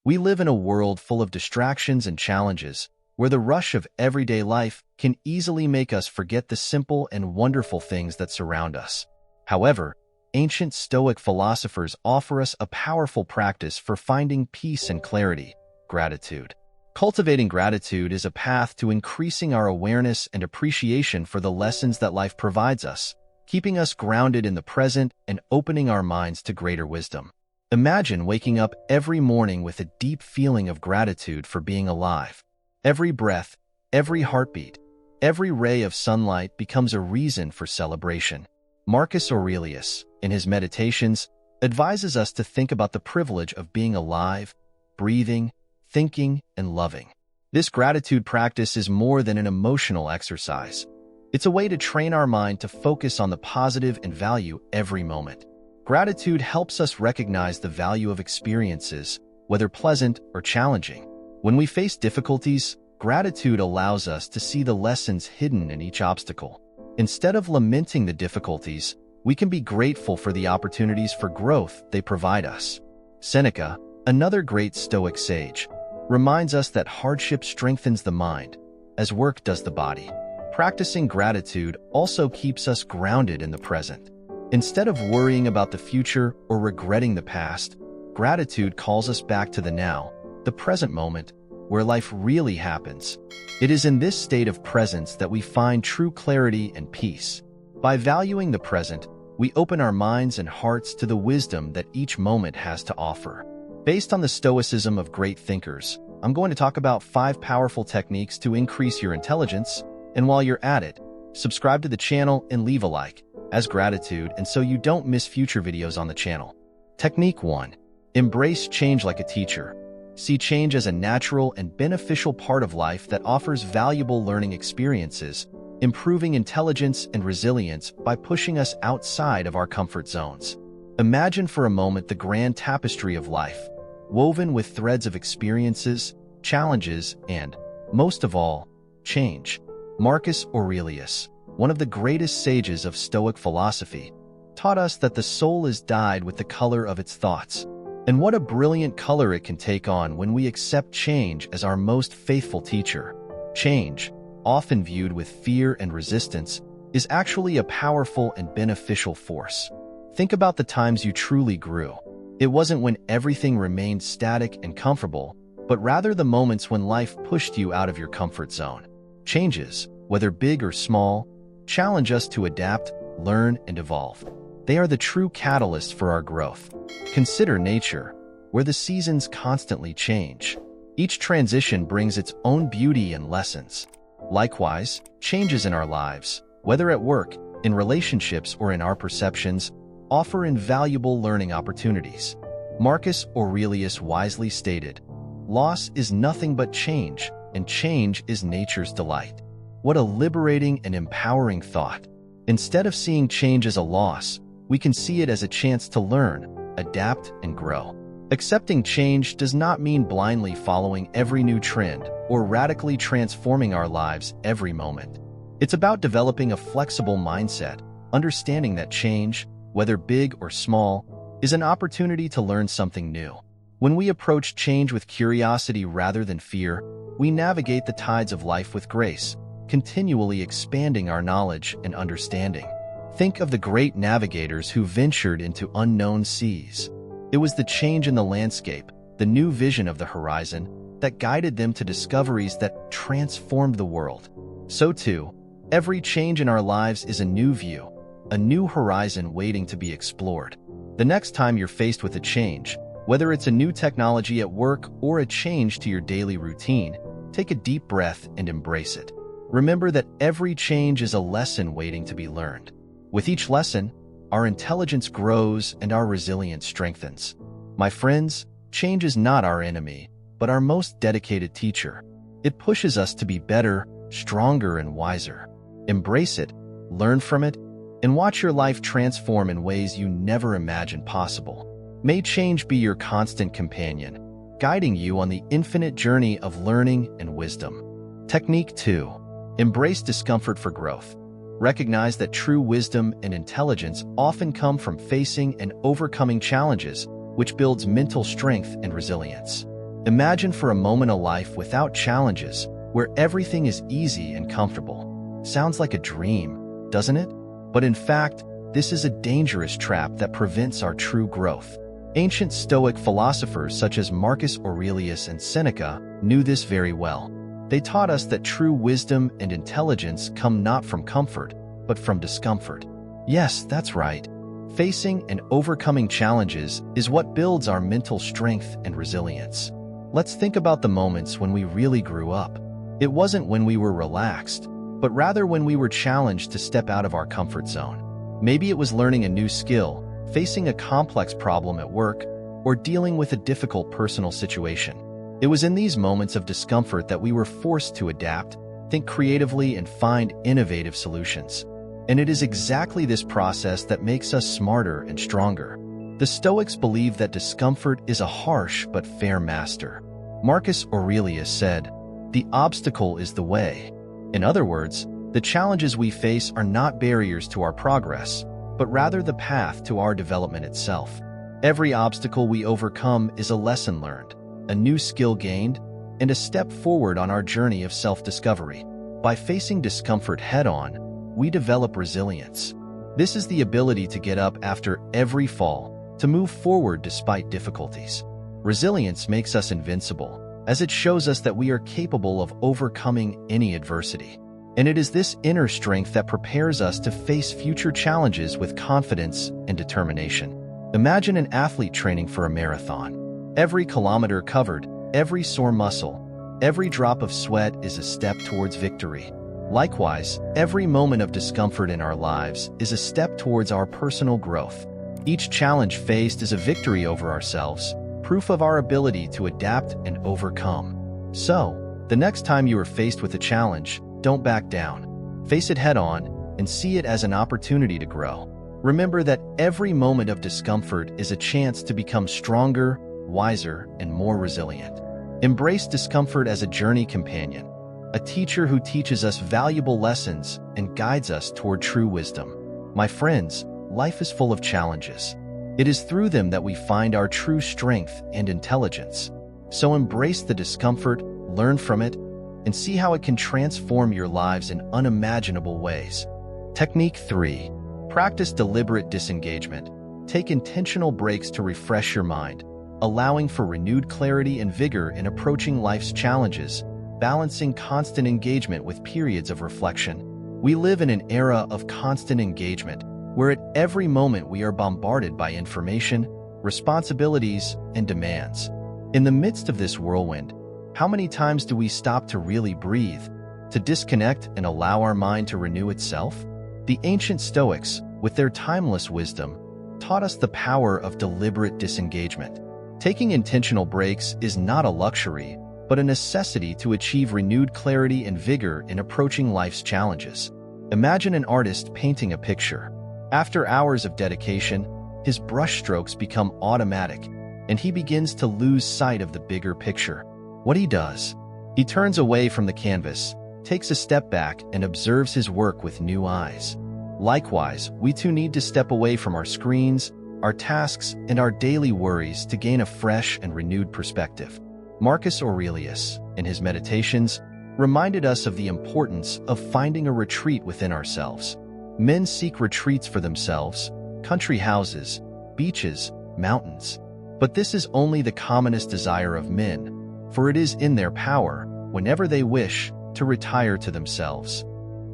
We live in a world full of distractions and challenges, where the rush of everyday life can easily make us forget the simple and wonderful things that surround us. However, ancient Stoic philosophers offer us a powerful practice for finding peace and clarity: gratitude. Cultivating gratitude is a path to increasing our awareness and appreciation for the lessons that life provides us, keeping us grounded in the present and opening our minds to greater wisdom. Imagine waking up every morning with a deep feeling of gratitude for being alive. Every breath, every heartbeat, every ray of sunlight becomes a reason for celebration. Marcus Aurelius, in his Meditations, advises us to think about the privilege of being alive, breathing, thinking, and loving. This gratitude practice is more than an emotional exercise. It's a way to train our mind to focus on the positive and value every moment. Gratitude helps us recognize the value of experiences, whether pleasant or challenging. When we face difficulties, gratitude allows us to see the lessons hidden in each obstacle. Instead of lamenting the difficulties, we can be grateful for the opportunities for growth they provide us. Seneca, another great Stoic sage, reminds us that hardship strengthens the mind, as work does the body. Practicing gratitude also keeps us grounded in the present. Instead of worrying about the future or regretting the past, gratitude calls us back to the now, the present moment, where life really happens. It is in this state of presence that we find true clarity and peace. By valuing the present, we open our minds and hearts to the wisdom that each moment has to offer. Based on the stoicism of great thinkers, I'm going to talk about 5 powerful techniques to increase your intelligence, and while you're at it, subscribe to the channel and leave a like, as gratitude and so you don't miss future videos on the channel. Technique 1. Embrace change like a teacher. See change as a natural and beneficial part of life that offers valuable learning experiences, improving intelligence and resilience by pushing us outside of our comfort zones. Imagine for a moment the grand tapestry of life, woven with threads of experiences, challenges, and, most of all, change. Marcus Aurelius, one of the greatest sages of Stoic philosophy, taught us that the soul is dyed with the color of its thoughts. And what a brilliant color it can take on when we accept change as our most faithful teacher. Change, often viewed with fear and resistance, is actually a powerful and beneficial force. Think about the times you truly grew. It wasn't when everything remained static and comfortable, but rather the moments when life pushed you out of your comfort zone. Changes, whether big or small, challenge us to adapt, learn, and evolve. They are the true catalyst for our growth. Consider nature, where the seasons constantly change. Each transition brings its own beauty and lessons. Likewise, changes in our lives, whether at work, in relationships, or in our perceptions, offer invaluable learning opportunities. Marcus Aurelius wisely stated, "Loss is nothing but change, and change is nature's delight." What a liberating and empowering thought. Instead of seeing change as a loss, we can see it as a chance to learn, adapt, and grow. Accepting change does not mean blindly following every new trend or radically transforming our lives every moment. It's about developing a flexible mindset, understanding that change, whether big or small, is an opportunity to learn something new. When we approach change with curiosity rather than fear, we navigate the tides of life with grace, continually expanding our knowledge and understanding. Think of the great navigators who ventured into unknown seas. It was the change in the landscape, the new vision of the horizon, that guided them to discoveries that transformed the world. So too, every change in our lives is a new view, a new horizon waiting to be explored. The next time you're faced with a change, whether it's a new technology at work or a change to your daily routine, take a deep breath and embrace it. Remember that every change is a lesson waiting to be learned. With each lesson, our intelligence grows and our resilience strengthens. My friends, change is not our enemy, but our most dedicated teacher. It pushes us to be better, stronger, and wiser. Embrace it, learn from it, and watch your life transform in ways you never imagined possible. May change be your constant companion, guiding you on the infinite journey of learning and wisdom. Technique 2. Embrace discomfort for growth. Recognize that true wisdom and intelligence often come from facing and overcoming challenges, which builds mental strength and resilience. Imagine for a moment a life without challenges, where everything is easy and comfortable. Sounds like a dream, doesn't it? But in fact, this is a dangerous trap that prevents our true growth. Ancient Stoic philosophers such as Marcus Aurelius and Seneca knew this very well. They taught us that true wisdom and intelligence come not from comfort, but from discomfort. Yes, that's right. Facing and overcoming challenges is what builds our mental strength and resilience. Let's think about the moments when we really grew up. It wasn't when we were relaxed, but rather when we were challenged to step out of our comfort zone. Maybe it was learning a new skill, facing a complex problem at work, or dealing with a difficult personal situation. It was in these moments of discomfort that we were forced to adapt, think creatively, and find innovative solutions. And it is exactly this process that makes us smarter and stronger. The Stoics believed that discomfort is a harsh but fair master. Marcus Aurelius said, "The obstacle is the way." In other words, the challenges we face are not barriers to our progress, but rather the path to our development itself. Every obstacle we overcome is a lesson learned, a new skill gained, and a step forward on our journey of self-discovery. By facing discomfort head-on, we develop resilience. This is the ability to get up after every fall, to move forward despite difficulties. Resilience makes us invincible, as it shows us that we are capable of overcoming any adversity. And it is this inner strength that prepares us to face future challenges with confidence and determination. Imagine an athlete training for a marathon. Every kilometer covered, every sore muscle, every drop of sweat is a step towards victory. Likewise, every moment of discomfort in our lives is a step towards our personal growth. Each challenge faced is a victory over ourselves, proof of our ability to adapt and overcome. So, the next time you are faced with a challenge, don't back down. Face it head-on and see it as an opportunity to grow. Remember that every moment of discomfort is a chance to become stronger, wiser, and more resilient. Embrace discomfort as a journey companion, a teacher who teaches us valuable lessons and guides us toward true wisdom. My friends, life is full of challenges. It is through them that we find our true strength and intelligence. So embrace the discomfort, learn from it, and see how it can transform your lives in unimaginable ways. Technique 3. Practice deliberate disengagement. Take intentional breaks to refresh your mind, allowing for renewed clarity and vigor in approaching life's challenges, balancing constant engagement with periods of reflection. We live in an era of constant engagement, where at every moment we are bombarded by information, responsibilities, and demands. In the midst of this whirlwind, how many times do we stop to really breathe, to disconnect and allow our mind to renew itself? The ancient Stoics, with their timeless wisdom, taught us the power of deliberate disengagement. Taking intentional breaks is not a luxury, but a necessity to achieve renewed clarity and vigor in approaching life's challenges. Imagine an artist painting a picture. After hours of dedication, his brushstrokes become automatic, and he begins to lose sight of the bigger picture. What he does? He turns away from the canvas, takes a step back, and observes his work with new eyes. Likewise, we too need to step away from our screens, our tasks, and our daily worries to gain a fresh and renewed perspective. Marcus Aurelius, in his Meditations, reminded us of the importance of finding a retreat within ourselves. Men seek retreats for themselves, country houses, beaches, mountains. But this is only the commonest desire of men, for it is in their power, whenever they wish, to retire to themselves.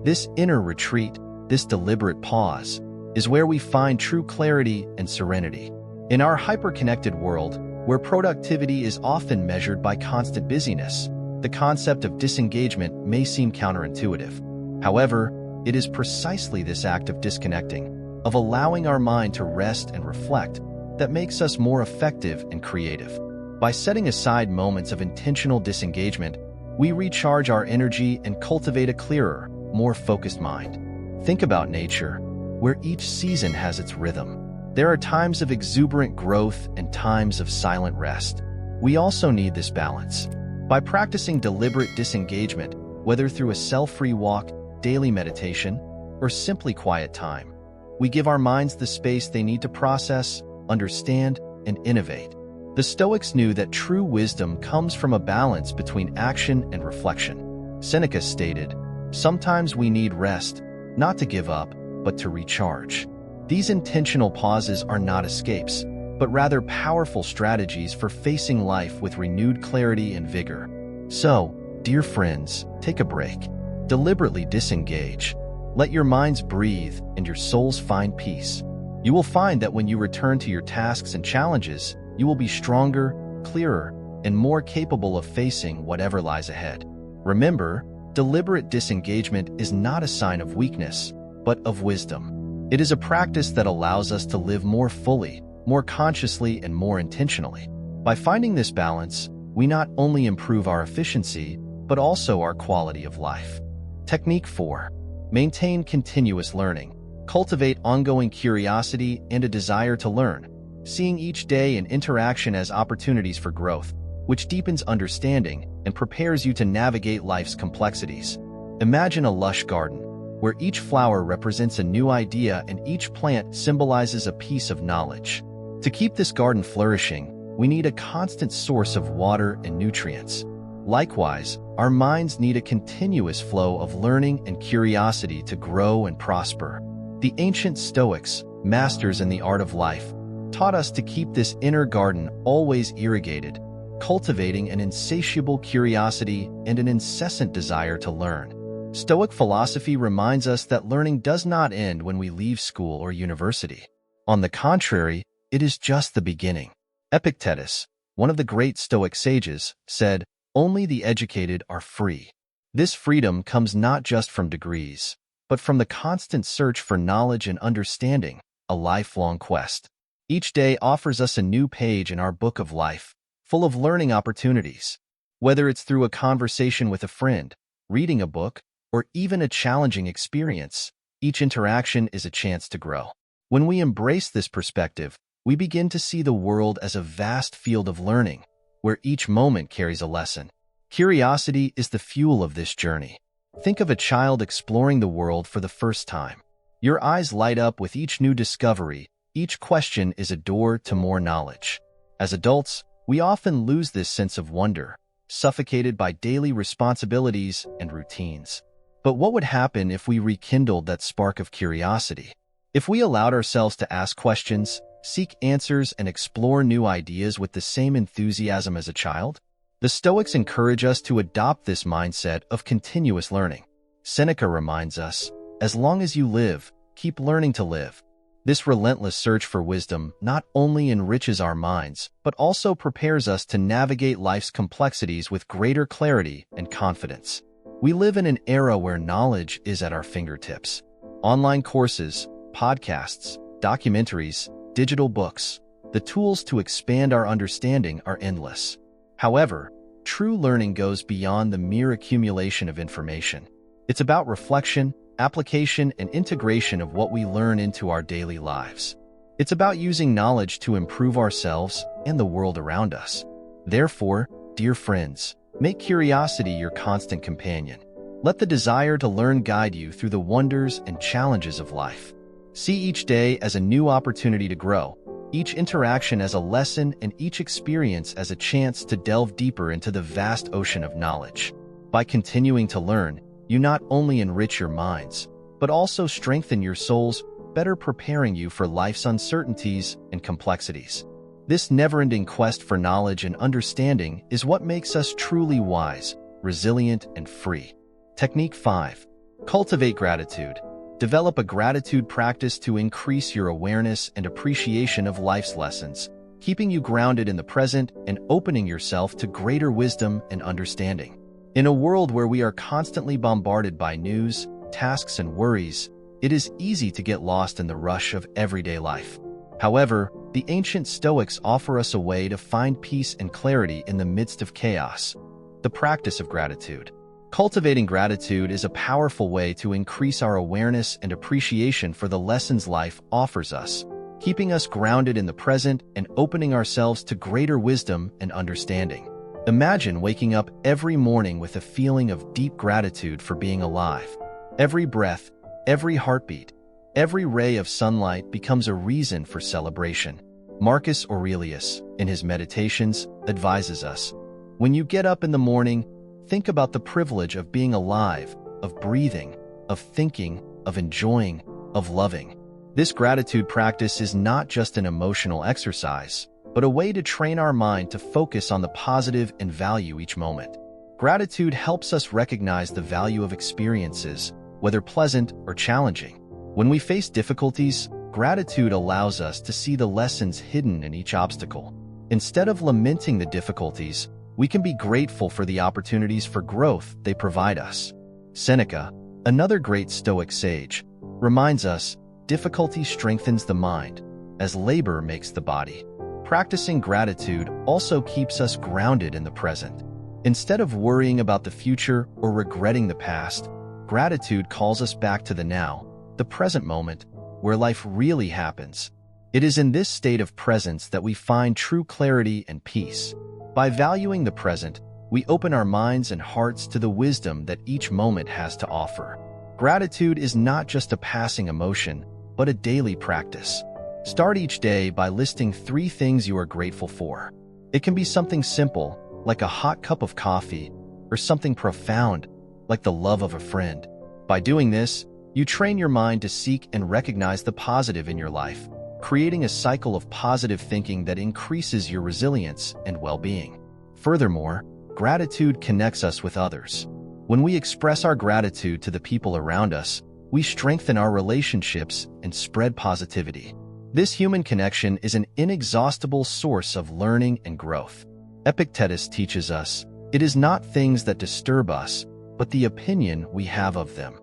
This inner retreat, this deliberate pause, is where we find true clarity and serenity. In our hyper-connected world, where productivity is often measured by constant busyness, the concept of disengagement may seem counterintuitive. However, it is precisely this act of disconnecting, of allowing our mind to rest and reflect, that makes us more effective and creative. By setting aside moments of intentional disengagement, we recharge our energy and cultivate a clearer, more focused mind. Think about nature, where each season has its rhythm. There are times of exuberant growth and times of silent rest. We also need this balance. By practicing deliberate disengagement, whether through a cell-free walk, daily meditation, or simply quiet time, we give our minds the space they need to process, understand, and innovate. The Stoics knew that true wisdom comes from a balance between action and reflection. Seneca stated, "Sometimes we need rest, not to give up, but to recharge." These intentional pauses are not escapes, but rather powerful strategies for facing life with renewed clarity and vigor. So, dear friends, take a break. Deliberately disengage. Let your minds breathe and your souls find peace. You will find that when you return to your tasks and challenges, you will be stronger, clearer, and more capable of facing whatever lies ahead. Remember, deliberate disengagement is not a sign of weakness, but of wisdom. It is a practice that allows us to live more fully, more consciously, and more intentionally. By finding this balance, we not only improve our efficiency, but also our quality of life. Technique 4. Maintain continuous learning. Cultivate ongoing curiosity and a desire to learn, seeing each day and interaction as opportunities for growth, which deepens understanding and prepares you to navigate life's complexities. Imagine a lush garden, where each flower represents a new idea and each plant symbolizes a piece of knowledge. To keep this garden flourishing, we need a constant source of water and nutrients. Likewise, our minds need a continuous flow of learning and curiosity to grow and prosper. The ancient Stoics, masters in the art of life, taught us to keep this inner garden always irrigated, cultivating an insatiable curiosity and an incessant desire to learn. Stoic philosophy reminds us that learning does not end when we leave school or university. On the contrary, it is just the beginning. Epictetus, one of the great Stoic sages, said, "Only the educated are free." This freedom comes not just from degrees, but from the constant search for knowledge and understanding, a lifelong quest. Each day offers us a new page in our book of life, full of learning opportunities. Whether it's through a conversation with a friend, reading a book, or even a challenging experience, each interaction is a chance to grow. When we embrace this perspective, we begin to see the world as a vast field of learning, where each moment carries a lesson. Curiosity is the fuel of this journey. Think of a child exploring the world for the first time. Your eyes light up with each new discovery. Each question is a door to more knowledge. As adults, we often lose this sense of wonder, suffocated by daily responsibilities and routines. But what would happen if we rekindled that spark of curiosity? If we allowed ourselves to ask questions, seek answers, and explore new ideas with the same enthusiasm as a child? The Stoics encourage us to adopt this mindset of continuous learning. Seneca reminds us, "As long as you live, keep learning to live." This relentless search for wisdom not only enriches our minds, but also prepares us to navigate life's complexities with greater clarity and confidence. We live in an era where knowledge is at our fingertips. Online courses, podcasts, documentaries, digital books, the tools to expand our understanding are endless. However, true learning goes beyond the mere accumulation of information. It's about reflection, application, and integration of what we learn into our daily lives. It's about using knowledge to improve ourselves and the world around us. Therefore, dear friends, make curiosity your constant companion. Let the desire to learn guide you through the wonders and challenges of life. See each day as a new opportunity to grow, each interaction as a lesson, and each experience as a chance to delve deeper into the vast ocean of knowledge. By continuing to learn, you not only enrich your minds, but also strengthen your souls, better preparing you for life's uncertainties and complexities. This never-ending quest for knowledge and understanding is what makes us truly wise, resilient, and free. Technique 5. Cultivate gratitude. Develop a gratitude practice to increase your awareness and appreciation of life's lessons, keeping you grounded in the present and opening yourself to greater wisdom and understanding. In a world where we are constantly bombarded by news, tasks, and worries, it is easy to get lost in the rush of everyday life. However, the ancient Stoics offer us a way to find peace and clarity in the midst of chaos. The practice of gratitude. Cultivating gratitude is a powerful way to increase our awareness and appreciation for the lessons life offers us, keeping us grounded in the present and opening ourselves to greater wisdom and understanding. Imagine waking up every morning with a feeling of deep gratitude for being alive. Every breath, every heartbeat, every ray of sunlight becomes a reason for celebration. Marcus Aurelius, in his Meditations, advises us, when you get up in the morning, think about the privilege of being alive, of breathing, of thinking, of enjoying, of loving. This gratitude practice is not just an emotional exercise, but a way to train our mind to focus on the positive and value each moment. Gratitude helps us recognize the value of experiences, whether pleasant or challenging. When we face difficulties, gratitude allows us to see the lessons hidden in each obstacle. Instead of lamenting the difficulties, we can be grateful for the opportunities for growth they provide us. Seneca, another great Stoic sage, reminds us, difficulty strengthens the mind, as labor makes the body. Practicing gratitude also keeps us grounded in the present. Instead of worrying about the future or regretting the past, gratitude calls us back to the now, the present moment, where life really happens. It is in this state of presence that we find true clarity and peace. By valuing the present, we open our minds and hearts to the wisdom that each moment has to offer. Gratitude is not just a passing emotion, but a daily practice. Start each day by listing 3 things you are grateful for. It can be something simple, like a hot cup of coffee, or something profound, like the love of a friend. By doing this, you train your mind to seek and recognize the positive in your life, creating a cycle of positive thinking that increases your resilience and well-being. Furthermore, gratitude connects us with others. When we express our gratitude to the people around us, we strengthen our relationships and spread positivity. This human connection is an inexhaustible source of learning and growth. Epictetus teaches us, it is not things that disturb us, but the opinion we have of them.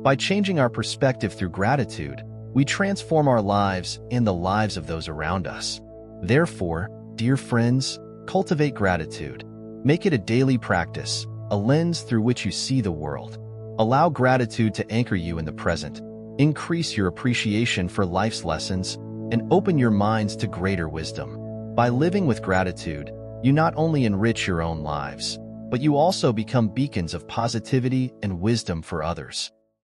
By changing our perspective through gratitude, we transform our lives and the lives of those around us. Therefore, dear friends, cultivate gratitude. Make it a daily practice, a lens through which you see the world. Allow gratitude to anchor you in the present, increase your appreciation for life's lessons, and open your minds to greater wisdom. By living with gratitude, you not only enrich your own lives, but you also become beacons of positivity and wisdom for others.